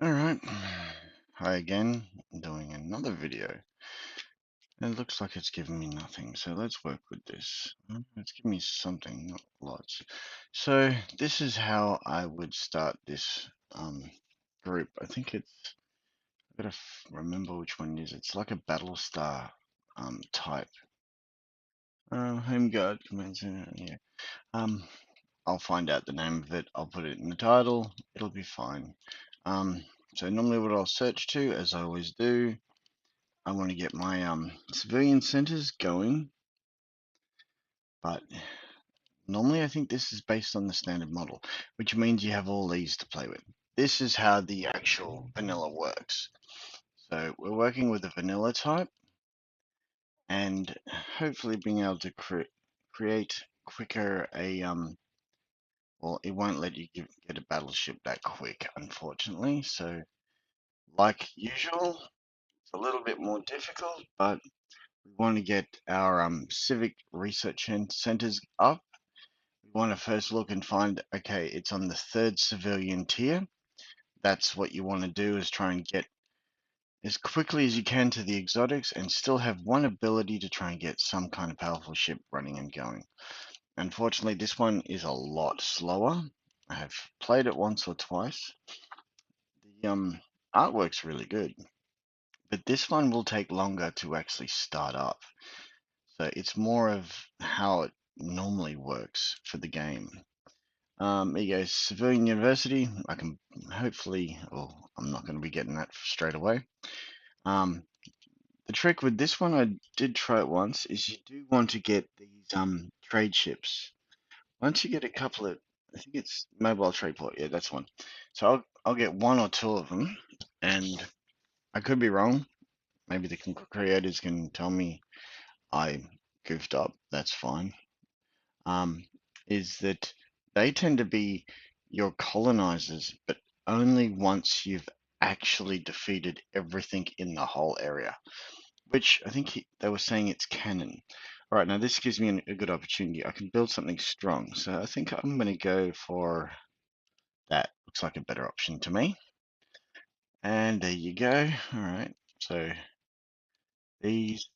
Alright, hi again, I'm doing another video. It looks like it's giving me nothing, so let's work with this. It's giving me something, not lots. So this is how I would start this group. I think I gotta remember which one it is. It's like a Battlestar type. Home Guard Command Center, yeah. I'll find out the name of it, I'll put it in the title, it'll be fine. So normally what I'll search to, as I always do, I want to get my civilian centers going, but normally I think this is based on the standard model, which means you have all these to play with. This is how the actual vanilla works. So we're working with a vanilla type and hopefully being able to create quicker well, it won't let you get a battleship that quick, unfortunately. So like usual, it's a little bit more difficult, but we want to get our civic research centers up. We want to first look and find, okay, it's on the third civilian tier. That's what you want to do, is try and get as quickly as you can to the exotics and still have one ability to try and get some kind of powerful ship running and going. Unfortunately, this one is a lot slower. I have played it once or twice. The artwork's really good, but this one will take longer to actually start up. So it's more of how it normally works for the game. There you go, Civilian University. I can hopefully, or I'm not going to be getting that straight away. The trick with this one, I did try it once, is you do want to get these trade ships. Once you get a couple of, I think it's Mobile Trade Port, yeah, that's one. So I'll get one or two of them, and I could be wrong. Maybe the creators can tell me I goofed up. That's fine. Is that they tend to be your colonizers, but only once you've actually defeated everything in the whole area, which I think they were saying it's canon. All right, now this gives me a good opportunity. I can build something strong, so I think I'm going to go for that. Looks like a better option to me. And there you go. All right, so these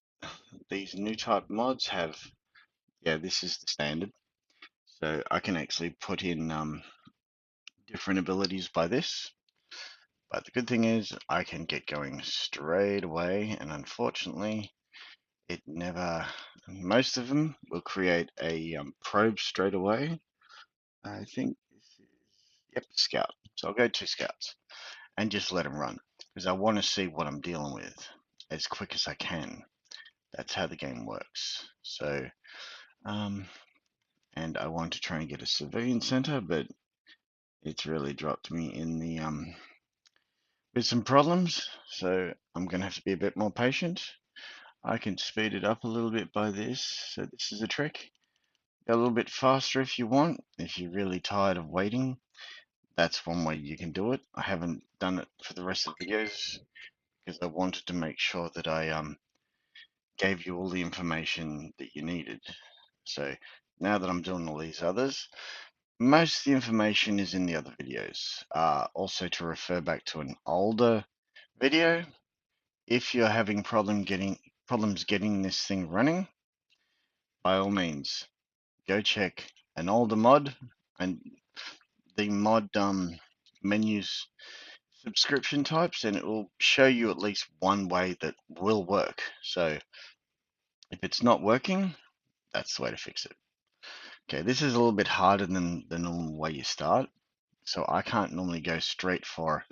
new type mods have, yeah, this is the standard. So I can actually put in different abilities by this. But the good thing is I can get going straight away, and unfortunately it never, most of them will create a probe straight away. I think this is, yep, scout. So I'll go 2 scouts and just let them run, because I want to see what I'm dealing with as quick as I can. That's how the game works. So, and I want to try and get a civilian center, but it's really dropped me in the with some problems, so I'm going to have to be a bit more patient. I can speed it up a little bit by this, so this is a trick. Go a little bit faster if you want, if you're really tired of waiting. That's one way you can do it. I haven't done it for the rest of the videos because I wanted to make sure that I gave you all the information that you needed. So now that I'm doing all these others, most of the information is in the other videos. Also to refer back to an older video, if you're having problems getting this thing running, by all means, go check an older mod, and the mod menus subscription types, and it will show you at least one way that will work. So if it's not working, that's the way to fix it. Okay, this is a little bit harder than the normal way you start. So I can't normally go straight for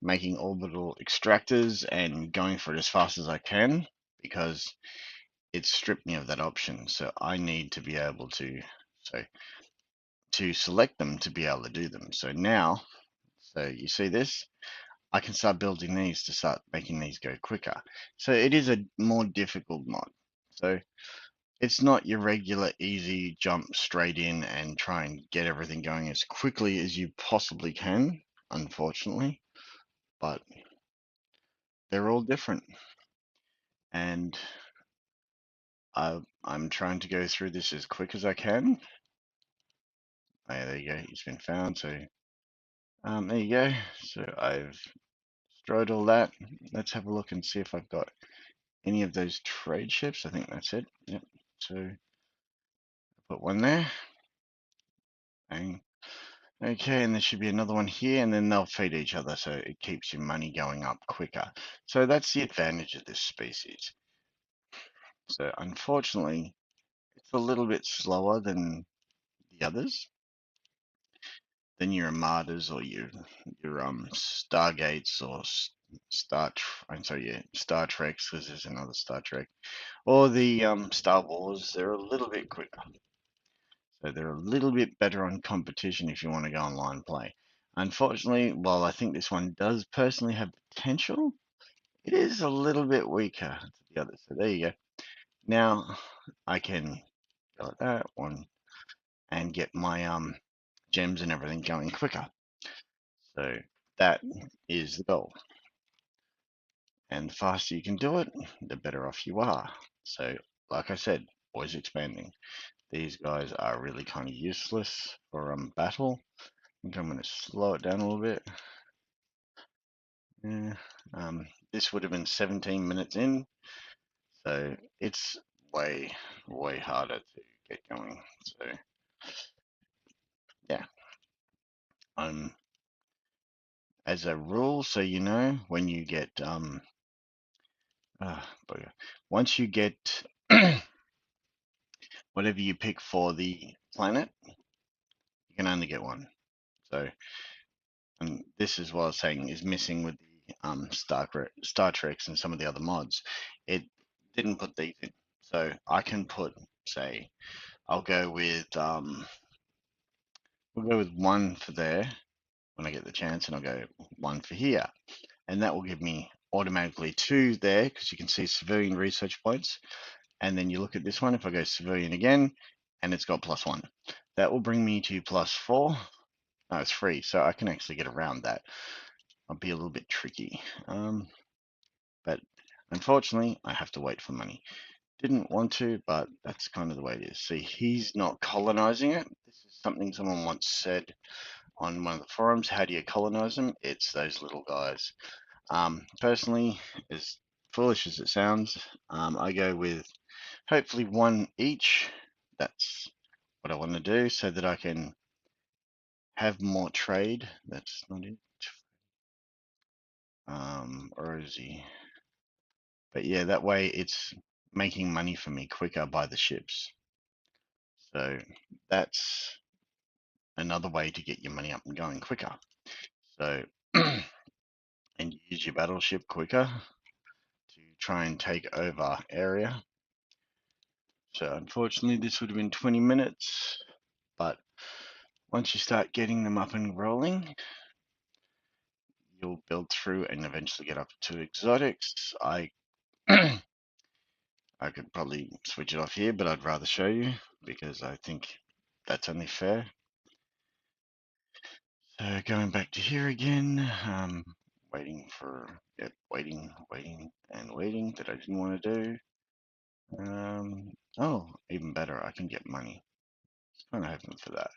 making orbital extractors and going for it as fast as I can, because it stripped me of that option. So I need to be able to, so to select them to be able to do them. So now, so you see this, I can start building these to start making these go quicker. So it is a more difficult mod. So it's not your regular easy jump straight in and try and get everything going as quickly as you possibly can, unfortunately, but they're all different. And I'm trying to go through this as quick as I can. Oh, yeah, there you go, he's been found. So There you go. So I've destroyed all that. Let's have a look and see if I've got any of those trade ships. I think that's it. Yep. So put one there. Bang. Okay, and there should be another one here, and then they'll feed each other, so it keeps your money going up quicker. So that's the advantage of this species. So unfortunately, it's a little bit slower than the others, than your Armadas or your Stargates or I'm sorry, yeah, Star Treks, because there's another Star Trek, or the Star Wars. They're a little bit quicker. So they're a little bit better on competition if you want to go online play. Unfortunately, while I think this one does personally have potential, it is a little bit weaker to the others. So there you go. Now I can go like that one and get my gems and everything going quicker. So that is the goal. And the faster you can do it, the better off you are. So like I said, always expanding. These guys are really kind of useless for battle. I think I'm going to slow it down a little bit. Yeah. This would have been 17 minutes in, so it's way, way harder to get going. So yeah, as a rule, so you know, when you get once you get whatever you pick for the planet, you can only get one. So, and this is what I was saying is missing with the Star Treks and some of the other mods. It didn't put these in, so I can put, say, I'll go with we'll go with one for there when I get the chance, and I'll go one for here, and that will give me automatically two there because you can see civilian research points. And then you look at this one, if I go civilian again, and it's got +1, that will bring me to +4. No, it's free, so I can actually get around that. I'll be a little bit tricky, but unfortunately, I have to wait for money. Didn't want to, but that's kind of the way it is. See, he's not colonizing it. This is something someone once said on one of the forums. How do you colonize them? It's those little guys. Personally, as foolish as it sounds, I go with hopefully one each. That's what I want to do so that I can have more trade. That's not it. Or is he? But yeah, that way it's making money for me quicker by the ships. So that's another way to get your money up and going quicker. So, and use your battleship quicker to try and take over area. So unfortunately, this would have been 20 minutes, but once you start getting them up and rolling, you'll build through and eventually get up to exotics. I I could probably switch it off here, but I'd rather show you because I think that's only fair. So going back to here again, waiting for, yep, waiting, and waiting that I didn't want to do. Oh, even better, I can get money. It's kind of hoping for that.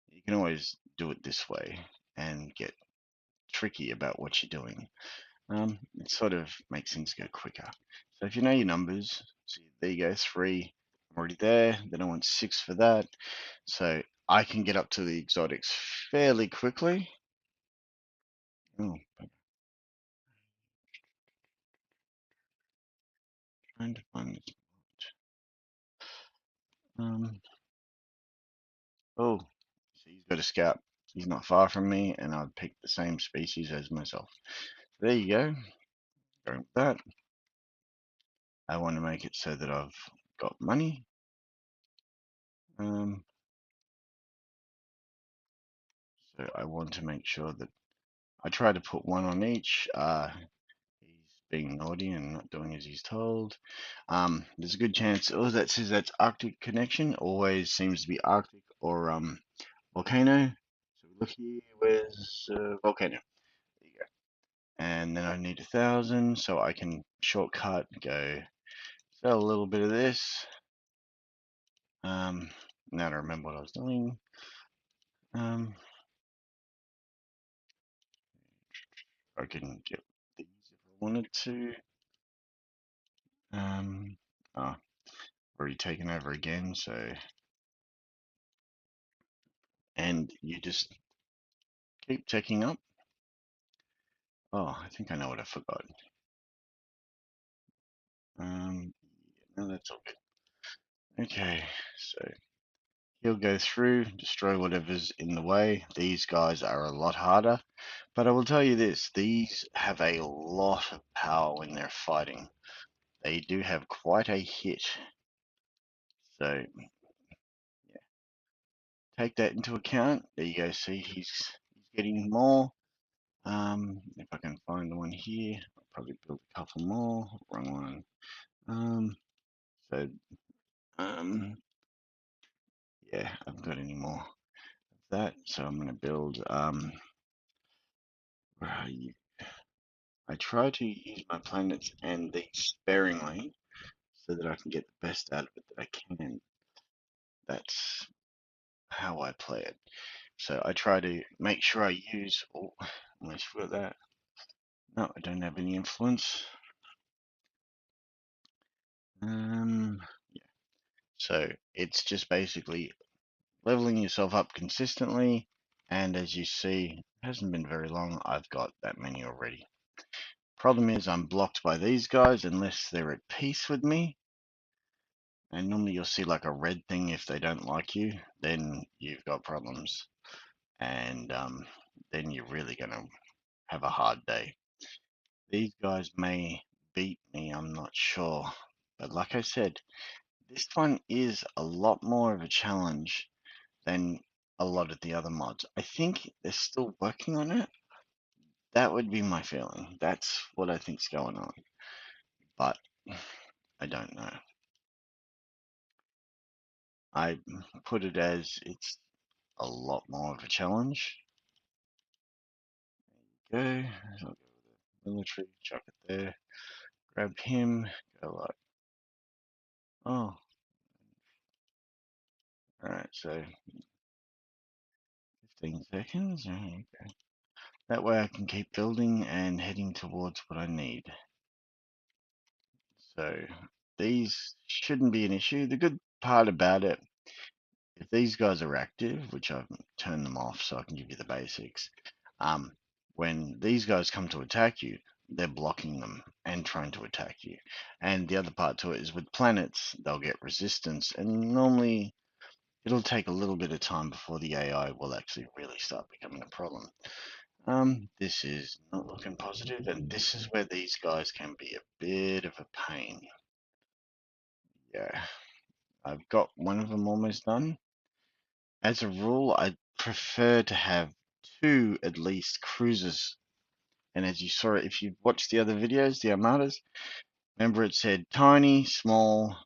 You can always do it this way and get tricky about what you're doing. It sort of makes things go quicker. So if you know your numbers, see there you go, 3, I'm already there. Then I want 6 for that. So I can get up to the exotics fairly quickly. Oh, trying to find this. Oh, so he's got a scout. He's not far from me, and I've picked the same species as myself. There you go. Going with that. I want to make it so that I've got money. So I want to make sure that I try to put one on each. He's being naughty and not doing as he's told. There's a good chance. Oh, that says that's Arctic connection. Always seems to be Arctic or volcano. So look here. Where's volcano? There you go. And then I need 1,000, so I can shortcut go sell a little bit of this. Now to remember what I was doing. I can get these if I wanted to. Oh, already taken over again, so, and you just keep checking up. Oh, I think I know what I forgot. No, that's all good. Okay, so he'll go through, destroy whatever's in the way. These guys are a lot harder, but I will tell you this, these have a lot of power when they're fighting. They do have quite a hit. So take that into account. There you go. See, he's getting more. If I can find the one here, I'll probably build a couple more. Wrong one. So, yeah, I haven't got any more of that. So I'm going to build. Where are you? I try to use my planets and these sparingly so that I can get the best out of it that I can. That's how I play it. So I try to make sure I use. Oh, almost forgot that. No, I don't have any influence. Yeah. So it's just basically leveling yourself up consistently. And as you see, it hasn't been very long. I've got that many already. Problem is I'm blocked by these guys unless they're at peace with me. And normally you'll see like a red thing if they don't like you, then you've got problems. And then you're really going to have a hard day. These guys may beat me, I'm not sure. But like I said, this one is a lot more of a challenge than a lot of the other mods. I think they're still working on it. That would be my feeling. That's what I think's going on. But I don't know. I put it as it's a lot more of a challenge. There you go. I'll go with the military, chuck it there. Grab him, go like, oh. Alright, so 15 seconds. Okay. That way I can keep building and heading towards what I need. So these shouldn't be an issue. The good part about it, if these guys are active, which I've turned them off so I can give you the basics, when these guys come to attack you, they're blocking them and trying to attack you. And the other part to it is with planets, they'll get resistance, and normally it'll take a little bit of time before the AI will actually really start becoming a problem. This is not looking positive, and this is where these guys can be a bit of a pain. Yeah, I've got one of them almost done. As a rule, I prefer to have two at least cruisers. And as you saw, if you watched the other videos, the Armadas, remember it said tiny, small,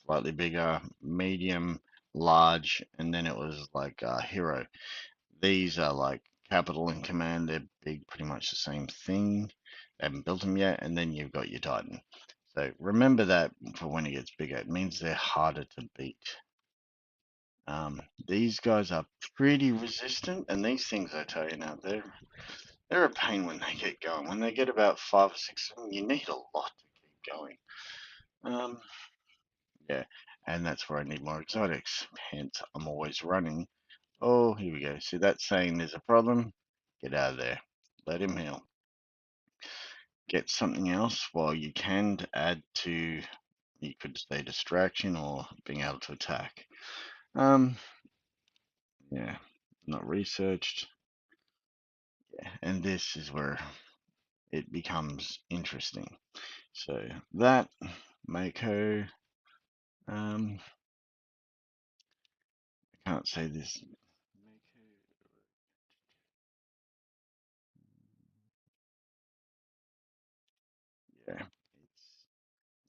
slightly bigger, medium, large, and then it was like hero. These are like capital and command. They're big, pretty much the same thing. They haven't built them yet, and then you've got your Titan. So remember that for when it gets bigger. It means they're harder to beat. These guys are pretty resistant, and these things I tell you now, they're a pain when they get going. When they get about 5 or 6 of them, you need a lot to keep going. Yeah, and that's where I need more exotics. Hence, I'm always running. Oh, here we go. See, that's saying there's a problem. Get out of there. Let him heal. Get something else while you can to add to, you could say, distraction or being able to attack. Yeah, not researched. Yeah, and this is where it becomes interesting. So that, Mako, I can't say this. Yeah,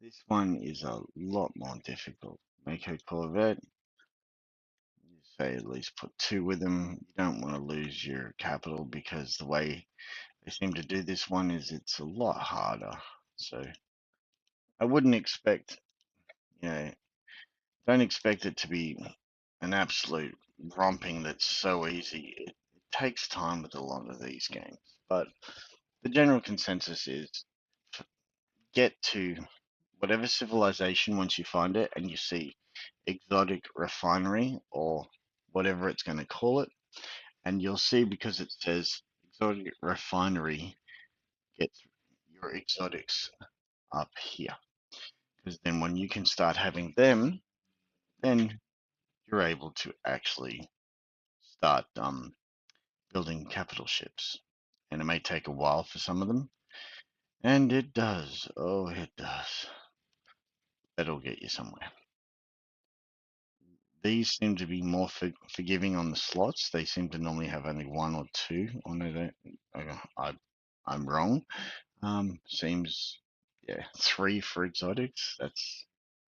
this one is a lot more difficult. Mako Corvette, you say at least put two with them. You don't want to lose your capital because the way they seem to do this one is it's a lot harder. So I wouldn't expect, you know, don't expect it to be an absolute romping that's so easy. It takes time with a lot of these games, but the general consensus is get to whatever civilization once you find it and you see exotic refinery or whatever it's going to call it, and you'll see because it says exotic refinery, get your exotics up here. Because then when you can start having them, then you're able to actually start building capital ships. And it may take a while for some of them. And it does. Oh, it does. That'll get you somewhere. These seem to be more forgiving on the slots. They seem to normally have only one or two. Oh no, I'm wrong. Seems, yeah, three for exotics. That's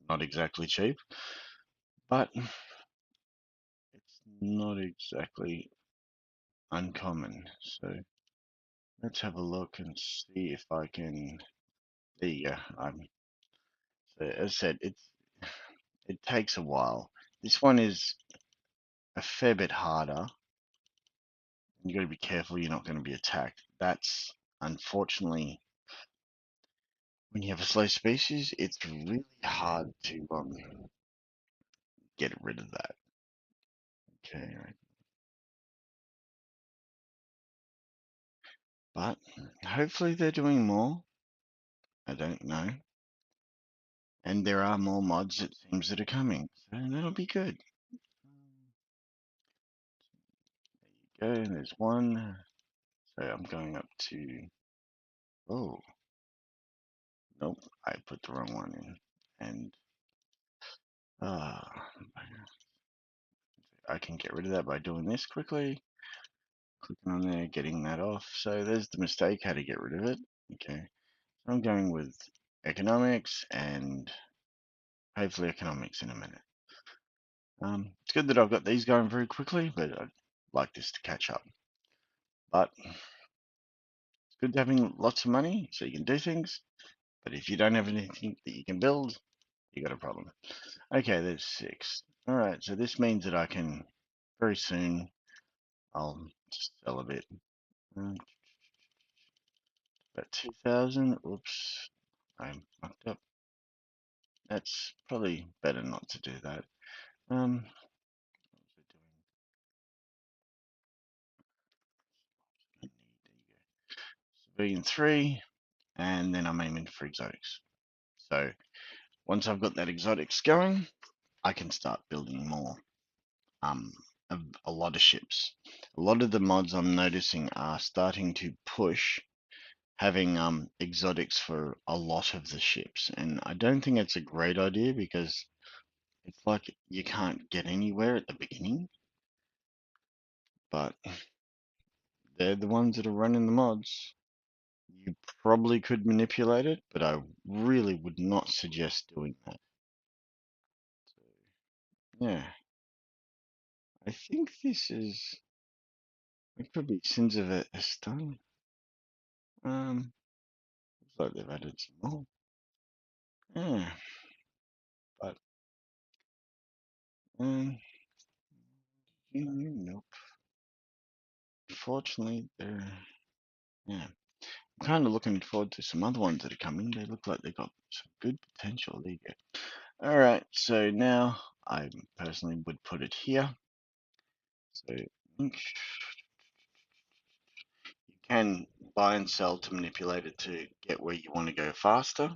not exactly cheap, but it's not exactly uncommon. So let's have a look and see if I can. There you go. So as I said, it takes a while. This one is a fair bit harder. You got to be careful you're not going to be attacked. That's unfortunately when you have a slow species, it's really hard to get rid of that. Okay, right. But hopefully they're doing more. I don't know. And there are more mods, it seems, that are coming. So that'll be good. There you go. There's one. So I'm going up to. Oh, nope. I put the wrong one in. And uh, I can get rid of that by doing this quickly. Clicking on there, getting that off. So there's the mistake, how to get rid of it. Okay. So I'm going with economics and hopefully economics in a minute. It's good that I've got these going very quickly, but I'd like this to catch up. But it's good having lots of money so you can do things. But if you don't have anything that you can build, you got a problem. Okay, there's 6. All right, so this means that I can very soon. I'll just sell a bit. About 2,000. Oops, I mucked up. That's probably better not to do that. What was I doing? Civilian 3, and then I'm aiming for exotics. So once I've got that exotics going, I can start building more. Um, a lot of ships. A lot of the mods I'm noticing are starting to push having exotics for a lot of the ships, and I don't think it's a great idea because it's like you can't get anywhere at the beginning, but they're the ones that are running the mods. You probably could manipulate it, but I really would not suggest doing that. So, yeah, I think this is. It could be Sins of Estan. Looks like they've added some more. Yeah, but nope. Fortunately, they're. Yeah, I'm kind of looking forward to some other ones that are coming. They look like they've got some good potential. There you go. All right, so now I personally would put it here. So you can buy and sell to manipulate it to get where you want to go faster.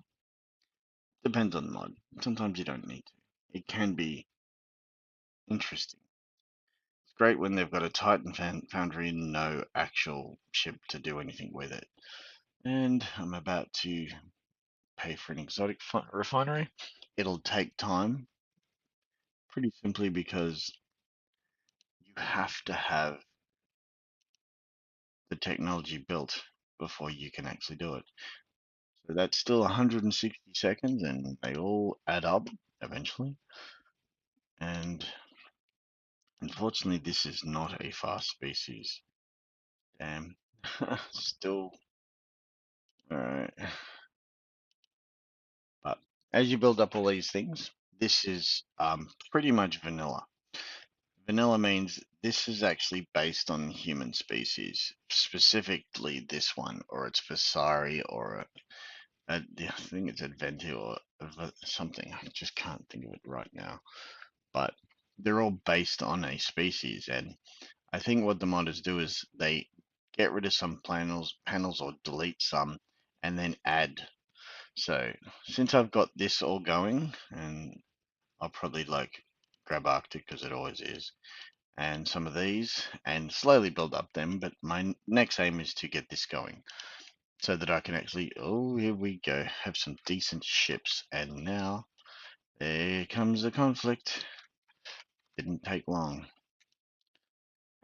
Depends on the mod. Sometimes you don't need to. It can be interesting. It's great when they've got a Titan foundry and no actual ship to do anything with it. And I'm about to pay for an exotic refinery. It'll take time, pretty simply because you have to have the technology built before you can actually do it. So that's still 160 seconds, and they all add up eventually. And unfortunately, this is not a fast species. Damn. Still. Alright. But as you build up all these things, this is pretty much vanilla. Vanilla means this is actually based on human species, specifically this one, or it's Vasari, or I think it's Adventi or something. I just can't think of it right now. But they're all based on a species, and I think what the modders do is they get rid of some panels or delete some, and then add. So since I've got this all going, and I'll probably like grab Arctic because it always is, and some of these, and slowly build up them. But my next aim is to get this going so that I can actually, oh, here we go, have some decent ships. And now there comes the conflict. Didn't take long.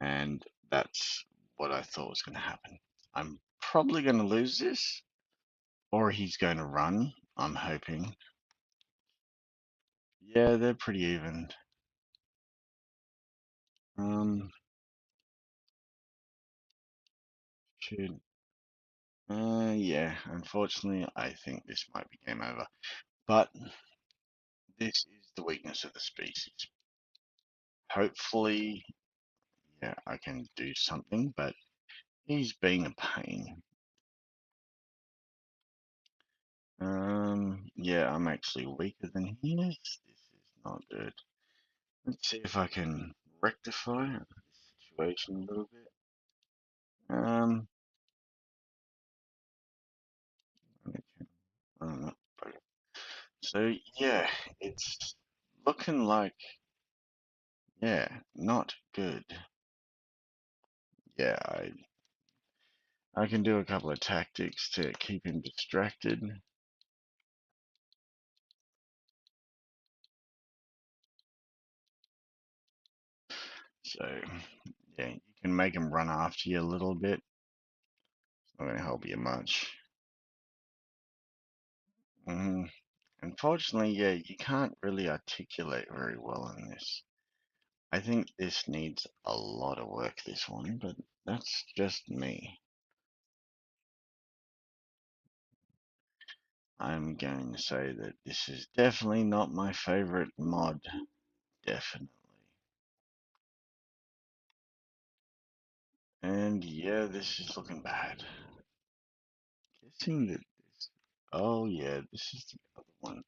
And that's what I thought was going to happen. I'm probably going to lose this, or he's going to run. I'm hoping. Yeah, they're pretty even. Um, should. Yeah, unfortunately, I think this might be game over. But this is the weakness of the species. Hopefully, yeah, I can do something, but he's being a pain. Yeah, I'm actually weaker than he is. This is not good. Let's see if I can rectify the situation a little bit. Okay, not bugger. So yeah, it's looking like, yeah, not good. Yeah, I can do a couple of tactics to keep him distracted. So yeah, you can make him run after you a little bit. It's not going to help you much. Mm, Unfortunately, yeah, you can't really articulate very well in this. I think this needs a lot of work, this one, but that's just me. I'm going to say that this is definitely not my favorite mod. Definitely. And yeah, this is looking bad. Guessing that this. Oh yeah, this is the other one.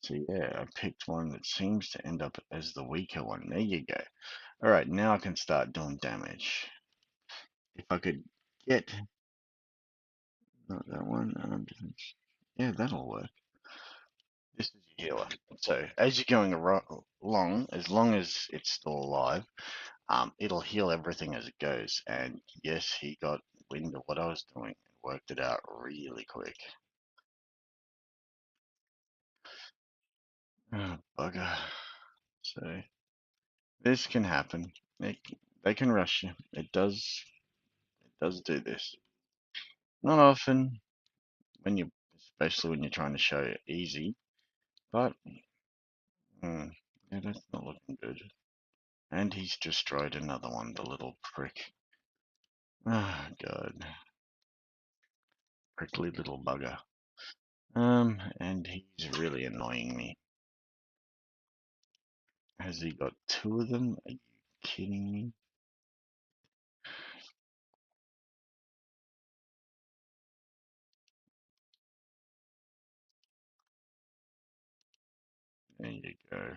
So yeah, I picked one that seems to end up as the weaker one. There you go. Alright, now I can start doing damage. If I could get. Not that one. Yeah, that'll work. This is your healer. So as you're going along, as long as it's still alive, it'll heal everything as it goes. And yes, he got wind of what I was doing and worked it out really quick. Oh, bugger. So this can happen. They can rush you. It does do this. Not often especially when you're trying to show it easy, but yeah, that's not looking good. And he's destroyed another one, the little prick. Ah, God. Prickly little bugger. And he's really annoying me. Has he got two of them? Are you kidding me? There you go.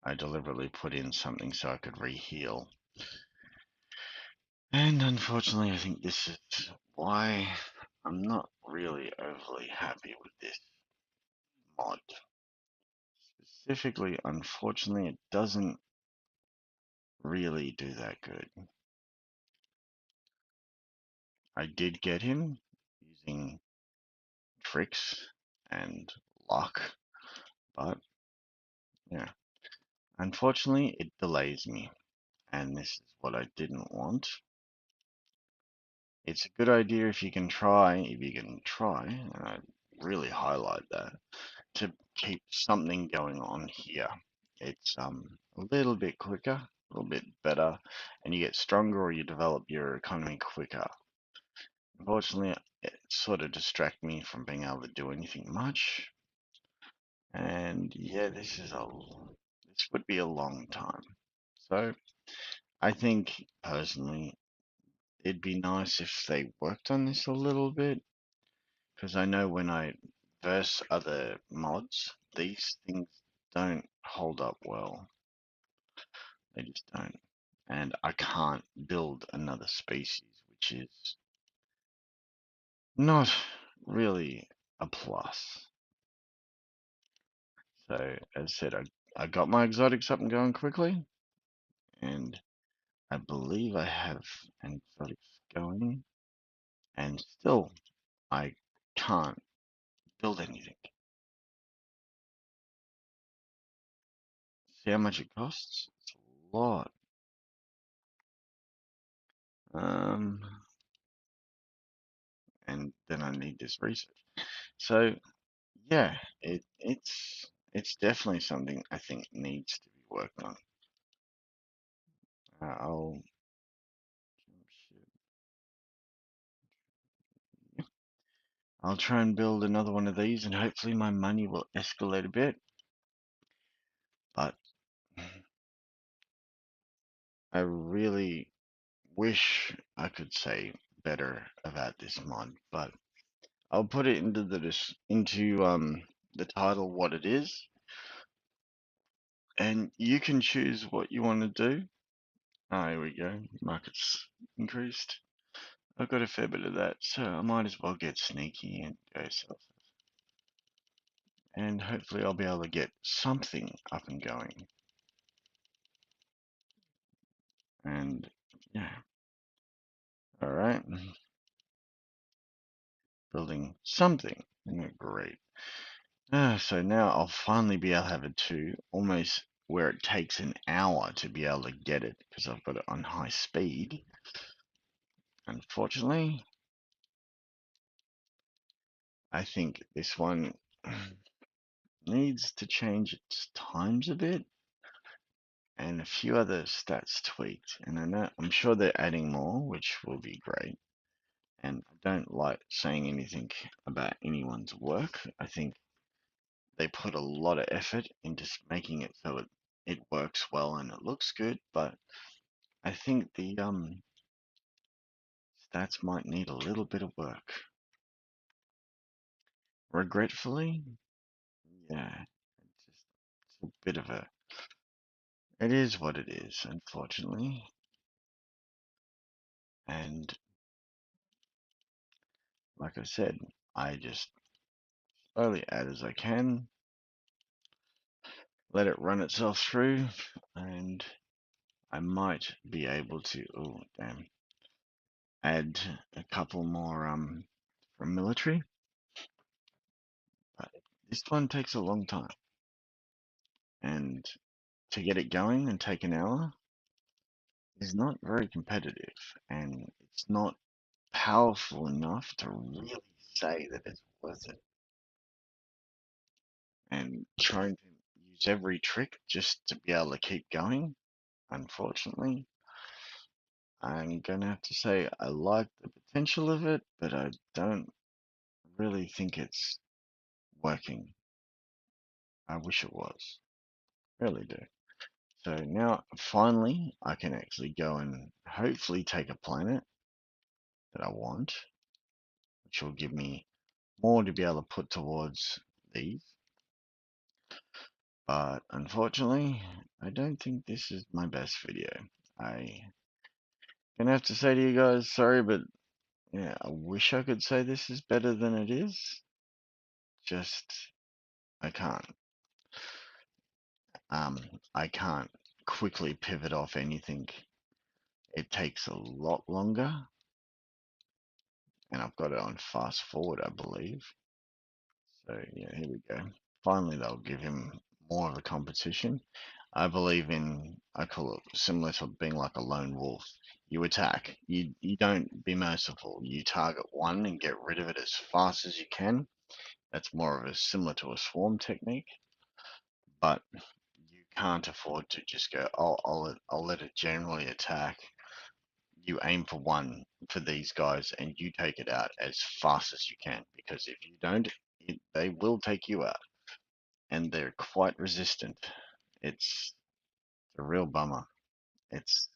I deliberately put in something so I could re-heal. And unfortunately, I think this is why I'm not really overly happy with this mod. Specifically, unfortunately, it doesn't really do that good. I did get him using tricks and luck, but yeah, unfortunately, it delays me, and this is what I didn't want. It's a good idea if you can try, and I really highlight that, to keep something going on here. It's a little bit quicker, a little bit better, and you get stronger or you develop your economy quicker. Unfortunately, it sort of distracts me from being able to do anything much. And yeah, this is this would be a long time. So I think personally it'd be nice if they worked on this a little bit, because I know when I verse other mods, these things don't hold up well. They just don't. And I can't build another species, which is not really a plus. So, as I said, I got my exotics up and going quickly, and I believe I have an exotics going, and still I can't build anything. See how much it costs? It's a lot. Um, and then I need this research. So yeah, it's definitely something I think needs to be worked on. I'll I'll try and build another one of these, and hopefully my money will escalate a bit. But I really wish I could say better about this mod, but I'll put it into the title what it is, and you can choose what you want to do. Ah, here we go. Markets increased. I've got a fair bit of that, so I might as well get sneaky and go sell. And hopefully I'll be able to get something up and going. And yeah, all right. Building something. Great. So now I'll finally be able to have it too, almost where it takes an hour to be able to get it because I've got it on high speed. Unfortunately, I think this one needs to change its times a bit and a few other stats tweaked. And I'm sure they're adding more, which will be great. And I don't like saying anything about anyone's work. I think they put a lot of effort into making it so it works well and it looks good, but I think the stats might need a little bit of work. Regretfully, yeah, it's a bit of a. It is what it is, unfortunately, and like I said, I just slowly add as I can, let it run itself through, and I might be able to. Oh damn! Add a couple more from military, but this one takes a long time, and to get it going and take an hour is not very competitive, and it's not powerful enough to really say that it's worth it. And trying to use every trick just to be able to keep going, unfortunately, I'm gonna have to say I like the potential of it, but I don't really think it's working. I wish it was. Really do. So now finally I can actually go and hopefully take a planet that I want, which will give me more to be able to put towards these. But unfortunately, I don't think this is my best video. I gonna have to say to you guys, sorry, but yeah, I wish I could say this is better than it is. Just I can't. Um, I can't quickly pivot off anything. It takes a lot longer, and I've got it on fast forward, I believe. So yeah, here we go. Finally, they'll give him more of a competition. I believe in, I call it similar to being like a lone wolf. You attack. You don't be merciful. You target one and get rid of it as fast as you can. That's more of a similar to a swarm technique, but you can't afford to just go, oh, I'll let it generally attack. You aim for one for these guys and you take it out as fast as you can, because if you don't, they will take you out, and they're quite resistant. It's a real bummer. It's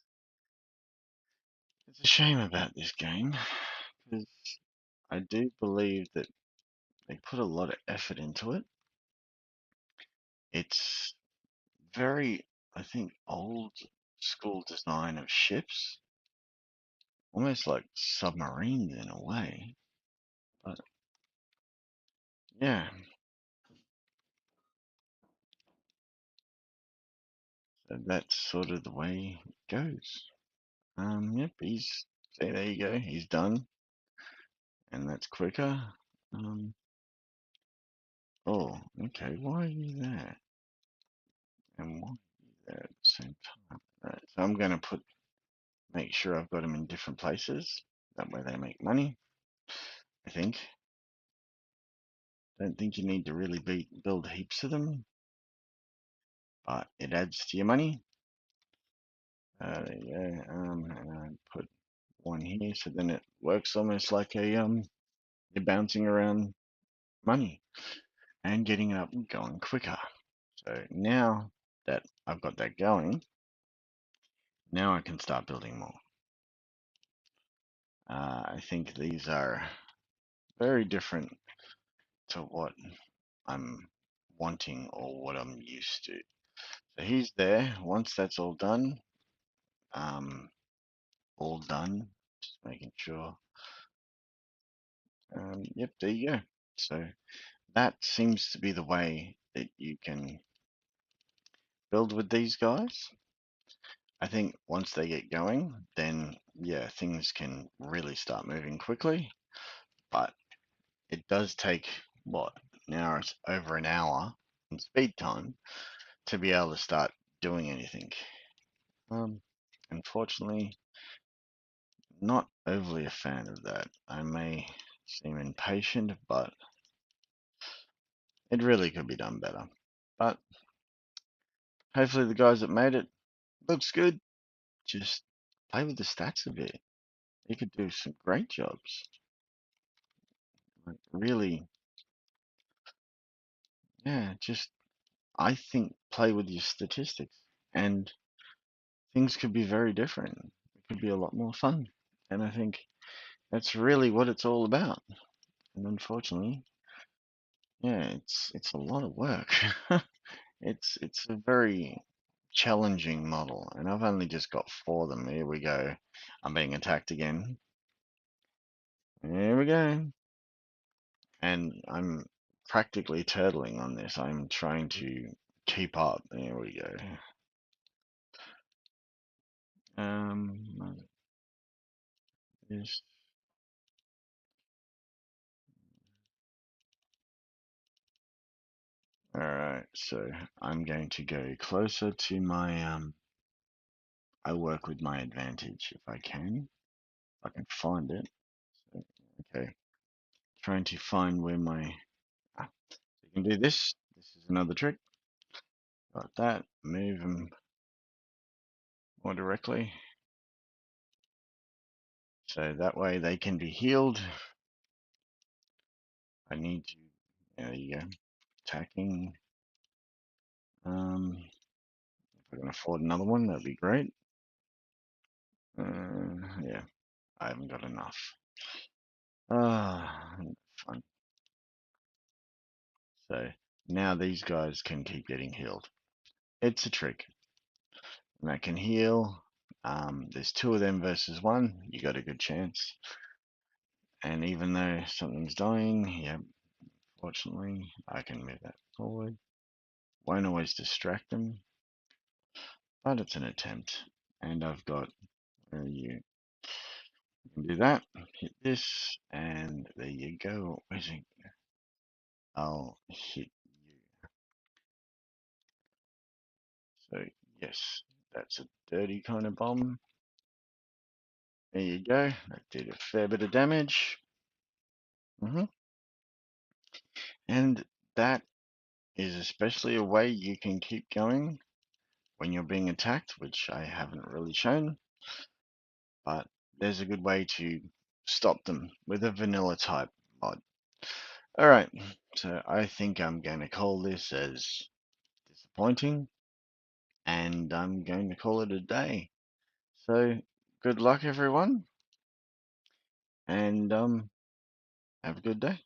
it's a shame about this game because I do believe that they put a lot of effort into it. It's very, I think, old school design of ships, almost like submarines in a way. But yeah, so that's sort of the way it goes. Yep, see, there you go, he's done, and that's quicker. Um, oh, okay, why are you there? And why are you there at the same time? Right, so I'm gonna make sure I've got them in different places. That way they make money, I think. Don't think you need to really build heaps of them, but it adds to your money. There you go. And I put one here, so then it works almost like a you're bouncing around money and getting it up and going quicker. So now that I've got that going, now I can start building more. I think these are very different to what I'm wanting or what I'm used to. So he's there. Once that's um, all done, just making sure. Yep, there you go. So that seems to be the way that you can build with these guys. I think once they get going, then yeah, things can really start moving quickly. But it does take what? Now it's over an hour in speed time to be able to start doing anything. Um, Unfortunately, not overly a fan of that. I may seem impatient, but it really could be done better. But hopefully the guys that made it looks good. Just play with the stats a bit. You could do some great jobs. Like really, yeah, just I think play with your statistics and things could be very different. It could be a lot more fun. And I think that's really what it's all about. And unfortunately, yeah, it's a lot of work. It's a very challenging model, and I've only just got 4 of them. Here we go. I'm being attacked again. Here we go. And I'm practically turtling on this. I'm trying to keep up. There we go. This. All right, so I'm going to go closer to my I work with my advantage if I can. If I can find it. So, okay, trying to find where my so you can do this. This is another trick. Got that. Move them more directly. So that way they can be healed. I need to, there you go, attacking. If I can afford another one, that'd be great. Yeah, I haven't got enough. Fun. So now these guys can keep getting healed. It's a trick. And that can heal. There's 2 of them versus 1. You got a good chance. And even though something's dying, yeah, fortunately, I can move that forward. Won't always distract them, but it's an attempt. And I've got where you can do that. Hit this, and there you go. Where's it? I'll hit you. So yes, that's a dirty kind of bomb. There you go. That did a fair bit of damage. And that is especially a way you can keep going when you're being attacked, which I haven't really shown, but there's a good way to stop them with a vanilla type mod. Alright, so I think I'm going to call this as disappointing. and I'm going to call it a day. So good luck, everyone, and have a good day.